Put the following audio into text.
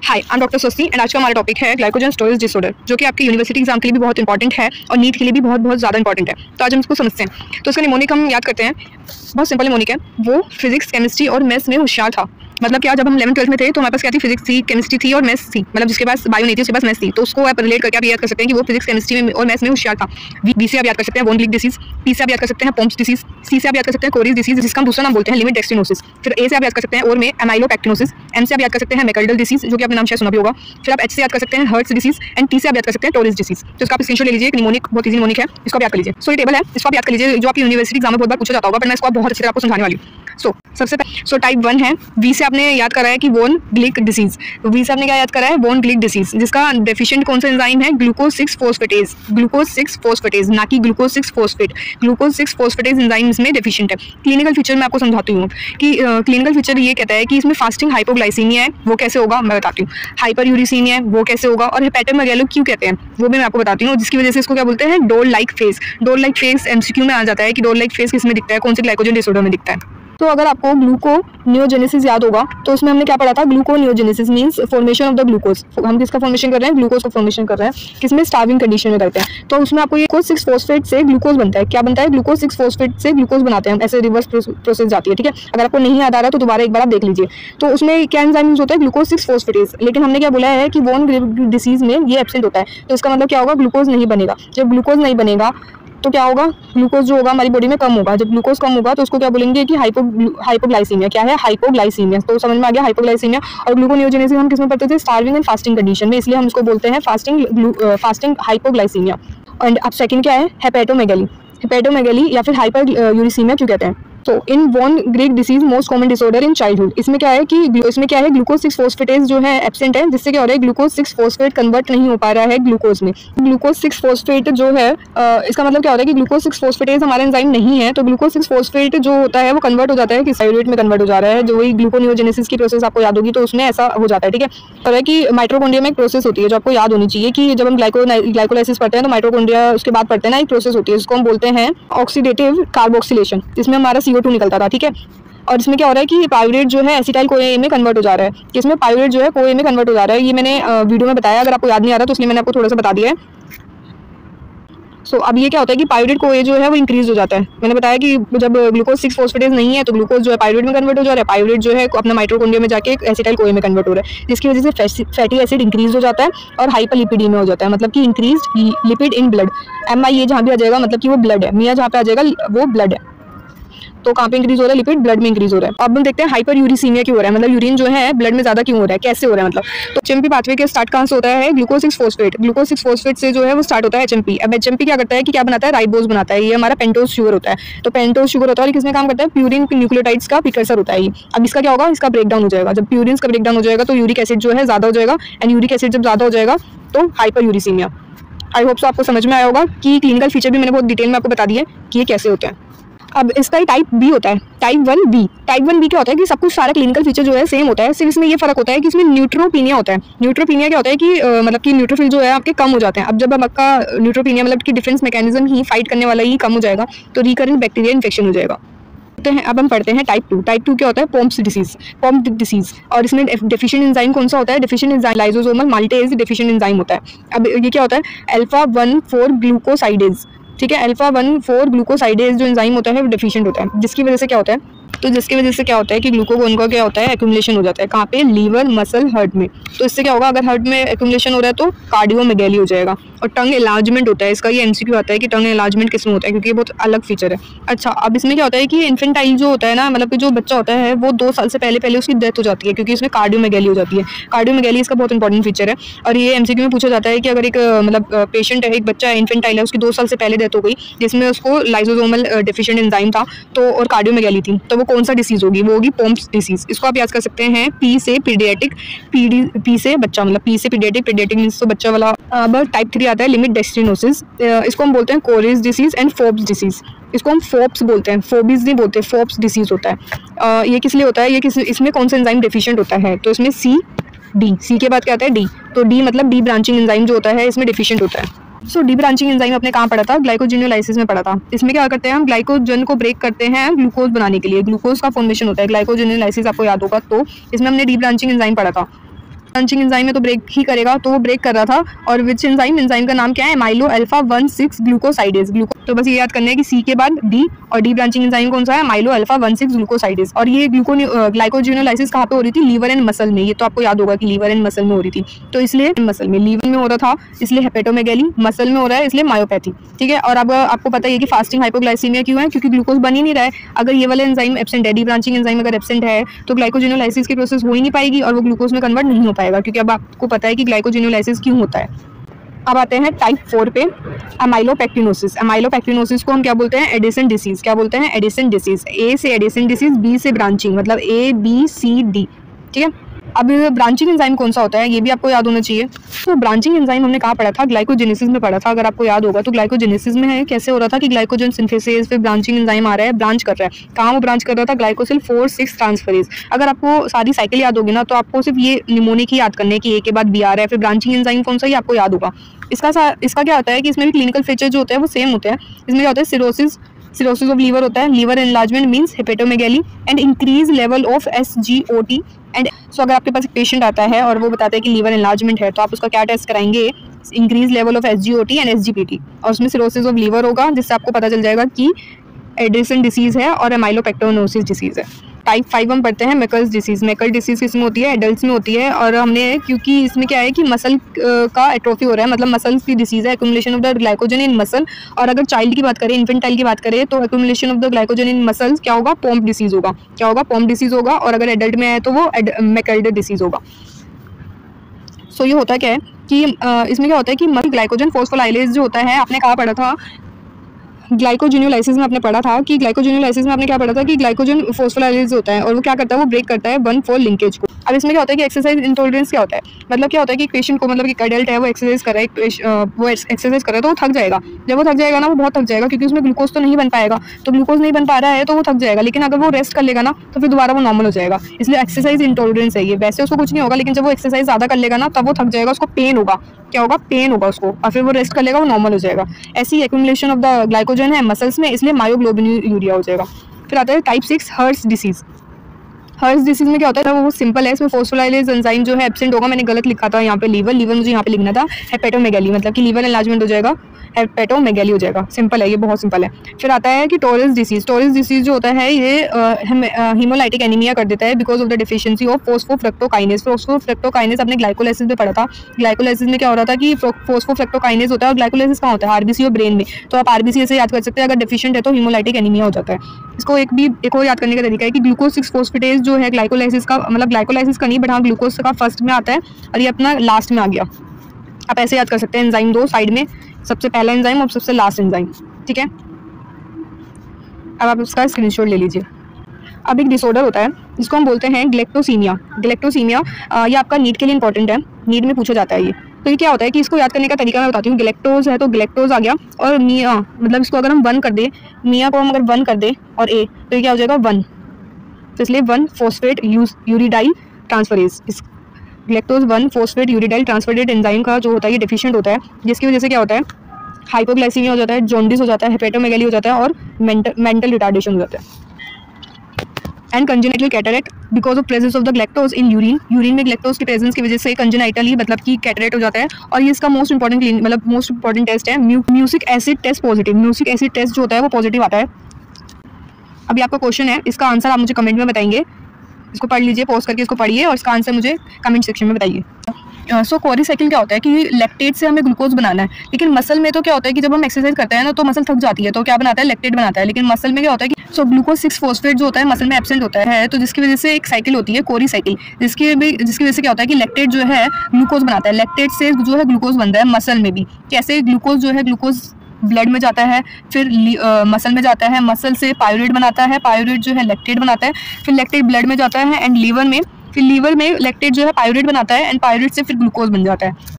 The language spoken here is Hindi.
हाय, आई एम डॉक्टर स्वस्ति एंड आज का हमारा टॉपिक है ग्लाइकोजन स्टोरेज डिसऑर्डर, जो कि आपके यूनिवर्सिटी एग्जाम के लिए भी बहुत इंपॉर्टेंट है और नीट के लिए भी बहुत ज़्यादा इंपॉर्टेंट है। तो आज हम इसको समझते हैं। तो इसका निमोनिक हम याद करते हैं, बहुत सिंपल निमोनिक है। वो फिजिक्स, केमिस्ट्री और मैथ्स में होशियार था। मतलब क्या, जब हम 11th-12th में थे तो हमारे पास क्या थी, फिजिक्स थी, केमिस्ट्री थी और मैथ्स थी। मतलब जिसके पास बायो नहीं थी उसके पास मैथ्स थी, तो उसको आप रिलेट करके आप याद कर सकते हैं कि वो फिजिक्स, केमिस्ट्री में और मैथ्स में होशियार था। बी से आप याद कर सकते हैं वॉन ग्लिक डिसीज, पी से आप याद कर सकते हैं पोम्स डिसीज, सी से आप याद कर सकते हैं कोरिस डिसीज, जिसका हम दूसरा नाम बोलते हैं लिमिट डेक्स्ट्रिनोसिस। फिर ए से आप याद कर सकते हैं और में एमाइलोपेक्टिनोसिस, एम से आप याद कर सकते हैं मैकल्डल डिसीज, जो कि आपने नाम शायद सुना भी होगा। फिर आप एच से याद कर सकते हैं हर्ट्स डिसीज एंड टी से आप याद कर सकते हैं टोरिस डिसीज। तो इसका आप स्क्रीनशॉट ले लीजिए, एक निमोनिक बहुत ईजी निमोनिक है, इसको आप याद कर लीजिए। सो ये टेबल है, इसको आप याद कर लीजिए, जो आपकी यूनिवर्सिटी एग्जाम में बहुत बार पूछा जाता होगा, पर मैं इसको बहुत अच्छी तरह आपको समझाने वाली हूँ। सबसे पहले टाइप 1 है, वी से आपने याद करा है कि वॉन ग्लिक डिसीज। वी से आपने क्या याद करा है, वॉन ग्लिक डिसीज, जिसका डेफिशिएंट कौन सा एंजाइम है, ग्लूकोज 6 फॉस्फेटेज। ग्लूकोज 6 फॉस्फेटेज, ना कि glucose 6 phosphate. Glucose 6 phosphatase enzyme इसमें डेफिशिएंट है। क्लिनिकल फीचर मैं आपको समझाती हूँ कि क्लिनिकल फीचर ये कहता है कि इसमें फास्टिंग हाइपोग्लाइसीमिया है, वो कैसे होगा मैं बताती हूँ। हाइपर यूरिसीमिया है, वो कैसे होगा, और हेपेटोमेगालो क्यों कहते हैं वो भी मैं आपको बताती हूँ, जिसकी वजह से इसको क्या बोलते हैं, डोल लाइक फेस। डोल लाइक फेस एमसीक्यू में आ जाता है कि डोल लाइक फेस किसमें दिखता है, कौन से ग्लाइकोजन डिसऑर्डर में दिखता है। तो अगर आपको ग्लूकोनियोजेनेसिस याद होगा तो उसमें हमने क्या पढ़ा था, gluconeogenesis means formation of the glucose. हम किसका फॉर्मेशन कर रहे हैं, ग्लूकोज का फॉर्मेशन कर रहे हैं, किसमें, स्टार्विंग कंडीशन में करते हैं। तो उसमें आपको ये ग्लूकोज 6 फॉस्फेट से ग्लूकोज बनता है। क्या बनता है, ग्लूकोज 6 फॉस्फेट से ग्लूकोज बनाते हैं, ऐसे रिवर्स प्रोसेस जाती है। ठीक है, अगर आपको नहीं याद आ रहा तो दोबारा एक बार आप देख लीजिए। तो उसमें क्या एंजाइम यूज होता है, ग्लूकोज 6 फॉस्फेटेज। लेकिन हमने क्या बोला है कि वॉन ग्लिक डिसीज में ये एब्सेंट होता है। तो इसका मतलब क्या होगा, ग्लूकोज नहीं बनेगा। जब ग्लूकोज नहीं बनेगा तो क्या होगा, ग्लूकोज जो होगा हमारी बॉडी में कम होगा। जब ग्लूकोज कम होगा तो उसको क्या बोलेंगे कि हाइपोग्लाइसीमिया। क्या है, हाइपोग्लाइसीमिया। तो समझ में आ गया हाइपोग्लाइसीमिया। और ग्लूकोनियोजेनेसिस हम किसमें पढ़ते थे, स्टार्विंग एंड फास्टिंग कंडीशन में, इसलिए हम इसको बोलते हैं फास्टिंग हाइपोग्लाइसीमिया। एंड अब सेकंड क्या है, हेपेटोमेगाली। हेपेटोमेगाली या फिर हाइपर यूरिसीमिया क्यों कहते हैं। तो in von Gierke disease most common disorder in childhood. इसमें क्या है कि ग्लूकोज 6 फॉस्फेटेज जो है एब्सेंट है, जिससे क्या हो रहा है, ग्लूकोज 6 फॉस्फेट कन्वर्ट नहीं हो पा रहा है ग्लूकोज में। ग्लूकोज 6 फॉस्फेट जो है इसका मतलब क्या होता है कि ग्लूकोज 6 फॉस्फेटेज हमारा एंजाइम नहीं है। तो ग्लूकोज 6 फॉस्फेट जो होता है वो कन्वर्ट हो जाता है कि पाइरूवेट में कन्वर्ट हो जा रहा है, जो वही ग्लूकोनियोजेनेसिस की प्रोसेस आपको याद होगी, तो उसमें ऐसा हो जाता है। ठीक है, और है कि माइटोकॉन्ड्रिया में एक प्रोसेस होती है जो आपको याद होनी चाहिए कि जब हम ग्लाइकोलाइसिस पढ़ते हैं तो माइटोकॉन्ड्रिया उसके बाद पढ़ते हैं ना, एक प्रोसेस होती है जिसको हम बोलते हैं ऑक्सीडेटिव कार्बोक्सिलेशन, जिसमें हमारा CO2 निकलता था। ठीक है, और इसमें क्या हो रहा है कि पाइरूवेट जो है एसिटाइल CoA में कन्वर्ट हो जा रहा है। किसमें, पाइरूवेट जो है CoA में कन्वर्ट हो जा रहा है। ये मैंने वीडियो में बताया, अगर आपको याद नहीं आ रहा तो इसलिए मैंने आपको थोड़ा सा बता दिया है। अब ये क्या होता है कि पाइरूवेट CoA जो है वो इंक्रीज हो जाता है। मैंने बताया कि जब ग्लूकोज 6 फॉस्फेटेज नहीं है तो ग्लूकोज जो है पाइरूवेट में कन्वर्ट हो जा रहा है, पाइरूवेट जो है अपना माइटोकॉन्ड्रिया में जाके एसिटाइल CoA में कन्वर्ट हो रहा है, जिसकी वजह से फैटी एसिड इंक्रीज हो जाता है और हाइपरलिपिडीमिया हो जाता है, मतलब कि increase lipid in blood. MI ये जहाँ भी आ जाएगा मतलब कि वो ब्लड है, मिया जहाँ पे आ जाएगा वो ब्लड है। तो कहाँ पे इंक्रीज हो रहा है, लिपिड ब्लड में इंक्रीज हो रहा है। अब हम देखते हैं हाइपर यूरिसीमिया क्यों हो रहा है, मतलब यूरिन जो है ब्लड में ज्यादा क्यों हो रहा है, कैसे हो रहा है मतलब। तो HMP पाथवे के स्टार्ट कहाँ से होता है, ग्लूकोज 6 फॉस्फेट। ग्लूकोज 6 फॉस्फेट से जो है वो स्टार्ट होता है HMP। अब HMP क्या करता है कि क्या बनाता है, राइबोज बनाता है। ये हमारा पेंटोज शुगर होता है। तो पेंटोज शुगर होता है और किसमें काम करता है, प्यूरिन न्यूक्लियोटाइड्स का प्रीकर्सर होता है ये। अब इसका क्या होगा, इसका ब्रेकडाउन हो जाएगा। जब प्यूरिन का ब्रेकडाउन हो जाएगा तो यूरिक एसिड जो है ज्यादा हो जाएगा, एंड यूरिक एसिड जब ज्यादा हो जाएगा तो hyper uricaemia. I hope so आपको समझ में आया होगा कि क्लिनिकल फीचर भी मैंने बहुत डिटेल में आपको बता दिया कि ये कैसे होते हैं। अब इसका ही टाइप बी होता है, टाइप 1B। टाइप 1B क्या होता है कि सब कुछ सारा क्लिनिकल फीचर जो है सेम होता है, सिर्फ इसमें ये फर्क होता है कि इसमें न्यूट्रोपीनिया होता है। न्यूट्रोपीनिया क्या होता है कि मतलब कि न्यूट्रोफिल जो है आपके कम हो जाते हैं। अब जब आपका न्यूट्रोपीनिया मतलब कि डिफेंस मैकेनिज्म ही फाइट करने वाला ही कम हो जाएगा तो रिकरेंट बैक्टीरिया इन्फेक्शन हो जाएगा। अब हम पढ़ते हैं टाइप 2। टाइप 2 क्या होता है, पोम्स डिसीज। और इसमें डेफिशिएंट एंजाइम कौन सा होता है, deficient enzyme lysosomal maltase deficient enzyme होता है। अब ये क्या होता है, अल्फा-1,4 ग्लूकोसाइडेज। ठीक है, अल्फा-1,4 ग्लूकोसाइडेज जो एंजाइम होता है वो डेफिशिएंट होता है, जिसकी वजह से क्या होता है, कि ग्लूकोगोन का क्या होता है, एक्यूमुलेशन हो जाता है। कहाँ पे, लीवर, मसल, हार्ट में। तो इससे क्या होगा, अगर हार्ट में एक्यूमुलेशन हो रहा है तो कार्डियोमेगैली हो जाएगा। और टंग एलार्जमेंट होता है, इसका ये MCQ आता है कि टंग एलार्जमेंट किसमें होता है, क्योंकि ये बहुत अलग फीचर है। अच्छा, अब इसमें क्या होता है कि इन्फेंटाइल जो होता है ना, मतलब कि जो बच्चा होता है वो 2 साल से पहले उसकी डेथ हो जाती है, क्योंकि इसमें कार्डियोमेगैली हो जाती है। कार्डियोमेगैली इसका बहुत इंपॉर्टेंट फीचर है और ये MCQ में पूछा जाता है कि अगर एक मतलब पेशेंट है, एक बच्चा है, इन्फेंटाइल है, उसकी 2 साल से पहले डेथ हो गई, जिसमें उसको लाइसोसोमल डेफिशिएंट एंजाइम था तो और कार्डियोमेगैली थी, तो वो कौन सा डिसीज होगी, वो होगी पोम्स डिसीज। इसको आप याद कर सकते हैं P से पीडियाट्रिक, P से बच्चा, मतलब P से पीडियाट्रिक मींस तो बच्चा वाला। अब टाइप 3 आता है लिमिट डेक्स्ट्रिनोसिस। इसको हम बोलते हैं कोरिस डिसीज एंड फोब्स डिसीज। इसको हम फोब्स बोलते हैं, फोबिस नहीं बोलते, फोब्स डिसीज होता है। ये किस लिए होता है, ये इसमें कौन सा एंजाइम डेफिशिएंट होता है, तो इसमें C के बाद क्या आता है, D। तो D मतलब डी ब्रांचिंग एंजाइम जो होता है इसमें डेफिशिएंट होता है। डी ब्रांचिंग एंजाइम आपने कहाँ पढ़ा था, ग्लाइकोजेनोलाइसिस में पढ़ा था। इसमें क्या करते हैं, हम ग्लाइकोजन को ब्रेक करते हैं ग्लूकोज बनाने के लिए, ग्लूकोज का फॉर्मेशन होता है, ग्लाइकोजेनोलाइसिस आपको याद होगा। तो इसमें हमने डी ब्रांचिंग एंजाइम पढ़ा था। ब्रांचिंग एंजाइम है तो ब्रेक ही करेगा, तो वो ब्रेक कर रहा था। और विच एंजाइम का नाम क्या है, एमाइलो अल्फा 1,6 ग्लूकोसाइडेज। तो बस ये याद करना है कि सी के बाद डी, और डी ब्रांचिंग एंजाइम कौन सा है, एमाइलो अल्फा 1,6 ग्लूकोसाइडेज। और ये ग्लाइकोजिनोलाइसिस कहाँ पे हो रही थी, लीवर एंड मसल में। ये तो आपको याद होगा कि लीवर एंड मसल में हो रही थी, तो इसलिए मसल में, लीवर में हो रहा था इसलिए हेपेटोमेगैली, मसल में हो रहा है इसलिए मायोपैथी। ठीक है, और अब आपको पता है कि फास्टिंग हाइपोग्लाइसीमिया क्यों है, क्योंकि ग्लूकोज बन ही नहीं रहा है। अगर ये वाला एंजाइम एब्सेंट है, डी ब्रांचिंग एंजाइम अगर एब्सेंट है तो ग्लाइकोजिनोलाइसिस की प्रोसेस हो ही नहीं पाएगी और वो ग्लूकोज में कन्वर्ट नहीं हो पाएगा, क्योंकि अब आपको पता है कि ग्लाइकोजिनोलाइसिस क्यों होता है। अब आते हैं टाइप 4 पे, अमाइलोपेक्टिनोसिस। अमाइलोपेक्टिनोसिस को हम क्या बोलते हैं, एडिसन डिसीज। क्या बोलते हैं, एडिसन डिसीज। ए से एडिसन डिसीज, बी से ब्रांचिंग, मतलब ABCD। ठीक है, अब ब्रांचिंग एंजाइम कौन सा होता है ये भी आपको याद होना चाहिए। तो ब्रांचिंग एंजाइम हमने कहाँ पढ़ा था, ग्लाइकोजेनेसिस में पढ़ा था, अगर आपको याद होगा तो। ग्लाइकोजेनेसिस में है कैसे हो रहा था कि ग्लाइकोजन सिंथेसिस, फिर ब्रांचिंग एंजाइम आ रहा है, ब्रांच कर रहा है। कहाँ वो ब्रांच कर रहा था, ग्लाइकोसिल 4,6 ट्रांसफरेज। अगर आपको सारी साइकिल याद होगी ना तो आपको सिर्फ ये निमोनिक ही याद करने है कि ए के बाद बी आ रहा है, फिर ब्रांचिंग एंजाइम कौन सा, ये आपको याद होगा। इसका क्या होता है कि इसमें भी क्लिनिकल फीचर जो होते हैं वो सेम होते हैं। इसमें क्या होता है, सिरोसिस ऑफ लीवर होता है, liver enlargement means hepatomegaly and increase level of SGOT। And so अगर आपके पास एक पेशेंट आता है और वो बताता है कि लीवर एनलार्जमेंट है, तो आप उसका क्या टेस्ट कराएंगे, increase level of SGOT and SGPT, और उसमें सिरोसिस ऑफ लीवर होगा, जिससे आपको पता चल जाएगा कि एडिसन डिसीज है और एमाइलोपेक्टोनोसिस डिसीज है। टाइप 5 हम पढ़ते हैं मैकल्स डिसीज। मैकल डिसीज किसमें होती है, एडल्ट्स में होती है। और हमने, क्योंकि इसमें क्या है कि मसल का एट्रोफी हो रहा है, मतलब मसल्स की डिसीज है, accumulation of the glycogen in muscle. और अगर चाइल्ड की बात करें, इन्फेंटाइल की बात करें, तो accumulation of the glycogen in muscles क्या होगा, पोम्प डिसीज होगा। क्या होगा, पोम्प डिसीज होगा। और अगर एडल्ट में है तो वो मैकल्ड डिसीज होगा। सो ये होता क्या है कि इसमें क्या होता है कि ग्लाइकोजन फॉस्फोलाइलेज जो होता है, आपने कहा पढ़ा था ग्लाइकोजिनोलाइसिस में, आपने पढ़ा था कि ग्लाइकोजिनोलाइसिस में आपने क्या पढ़ा था कि ग्लाइकोजन फॉस्फोलाइलेज होता है और वो क्या करता है, वो ब्रेक करता है 1,4 लिंकेज को। अब इसमें क्या होता है कि एक्सरसाइज इंटॉलरेंस क्या होता है, मतलब क्या होता है कि पेशेंट को, मतलब एक एडल्ट है वो एक्सरसाइज कर रहा है, वो एक्सरसाइज कर रहा है तो वो थक जाएगा। जब वो थक जाएगा ना, वो बहुत थक जाएगा, क्योंकि उसमें ग्लूकोज तो नहीं बन पाएगा, तो ग्लूकोज नहीं बन पा रहा है तो वो थक जाएगा। लेकिन अगर वो रेस्ट कर लेगा ना तो फिर दोबारा वो नॉर्मल हो जाएगा। इसलिए एक्सरसाइज इंटॉलरेंस है ये। वैसे उसको कुछ नहीं होगा, लेकिन जब वो एक्सरसाइज ज़्यादा कर लेगा ना तब वो थक जाएगा, उसको पेन होगा। क्या होगा, पेन होगा उसको, और फिर वो रेस्ट कर लेगा, वो नॉर्मल हो जाएगा। ऐसी एक्यूमुलेशन ऑफ द ग्लाइकोजन है मसल्स में, इसलिए मायोग्लोबिनूरिया हो जाएगा। फिर आता है type 6 Hers disease. Hers disease में क्या होता है, वो सिंपल है, इसमें फॉस्फोलाइलेज एंजाइम जो है एब्सेंट होगा। मैंने गलत लिखा था यहाँ पे लीवर मुझे यहाँ पे लिखना था हेपेटोमेगैली, मतलब कि लीवर एनलार्जमेंट हो जाएगा, हेपेटोमेगैली हो जाएगा। सिंपल है, ये बहुत सिंपल है। फिर आता है कि टोरेस डिसीज। टोरेस डिसीज जो होता है ये हीमोलाइटिक एनीमिया कर देता है because of the deficiency of phosphofructokinase. Phosphofructokinase आपने ग्लाइकोलाइसिस में पढ़ा था। ग्लाइकोलाइसिस में क्या हो रहा था कि फोस्फोफ्रक्टोकाइनेज होता है, और ग्लाइकोलाइसिस कहाँ होता है, आरबीसी और ब्रेन में। तो आप आरबीसी ऐसे याद कर सकते हैं, अगर डिफिशिएंट है तो हीमोलाइटिक एनीमिया हो जाता है। इसको एक और याद करने का तरीका है कि ग्लूकोज 6 फॉस्फेटेज जो है ग्लाइकोलाइसिस का, मतलब ग्लाइकोलाइसिस का नहीं, बट हाँ ग्लूकोज का फर्स्ट में आता है और ये अपना लास्ट में आ गया। आप ऐसे याद कर सकते हैं, एंजाइम 2 साइड में, सबसे पहला एंजाइम और सबसे लास्ट एंजाइम। ठीक है, अब आप उसका स्क्रीनशॉट ले लीजिए। अब एक डिसऑर्डर होता है जिसको हम बोलते हैं ग्लेक्टोसीमिया। ग्लेक्टोसीमिया ये आपका नीट के लिए इंपॉर्टेंट है, नीट में पूछा जाता है ये। तो ये क्या होता है कि इसको याद करने का तरीका मैं बताती हूँ। ग्लेक्टोज है तो ग्लेक्टोज आ गया, और मिया, मतलब इसको अगर हम 1 कर दे, मिया को हम अगर 1 कर दे और ए, तो ये क्या हो जाएगा 1, तो इसलिए 1 फॉस्फेट यूरिडाइल ट्रांसफरेज। इस ग्लेक्टोज 1 फॉस्फेट यूरिडाइल ट्रांसफरेज एंजाइम का जो होता है ये डिफिशिएंट होता है, जिसकी वजह से क्या होता है, हाइपोग्लाइसीमिया हो जाता है, जॉन्डिस हो जाता है, हेपेटोमेगैली हो जाता है और मेंटल रिटार्डेशन हो जाता है। And congenital cataract because of presence of the galactose in urine में ग्लैक्टोज की प्रेजेंस की वजह से कंजेनाइटली, मतलब कि कैटरेक्ट हो जाता है। और ये इसका मोस्ट इंपॉर्टेंट टेस्ट है mucic acid test positive. Mucic acid test जो होता है वो पॉजिटिव आता है। अभी आपका क्वेश्चन है, इसका आंसर आप मुझे कमेंट में बताएंगे। इसको पढ़ लीजिए, पॉज करके इसको पढ़िए और इसका आंसर मुझे कमेंट सेक्शन में बताइए। सो कोरी साइकिल क्या होता है कि लैक्टेट से हमें ग्लूकोज बनाना है, लेकिन मसल में तो क्या होता है कि जब हम एक्सरसाइज करते हैं ना तो मसल थक जाती है, तो क्या बनाता है, लैक्टेट बनाता है। लेकिन मसल में क्या होता है कि ग्लूकोज 6 फॉस्फेट जो होता है मसल में एब्सेंट होता है, तो जिसकी वजह से एक साइकिल होती है कोरी साइकिल, जिसकी वजह से क्या होता है कि लैक्टेट जो है ग्लूकोज बनाता है। लैक्टेट से जो है ग्लूकोज बनता है मसल में भी। कैसे, ग्लूकोज जो है ग्लूकोज ब्लड में जाता है, फिर मसल में जाता है, मसल से पायरेट बनाता है, पायरेट जो है लैक्टेट बनाता है, फिर लैक्टेट ब्लड में जाता है एंड लीवर में, फिर लीवर में लैक्टेट जो है पायरेट बनाता है एंड पायरेट से फिर ग्लूकोज बन जाता है।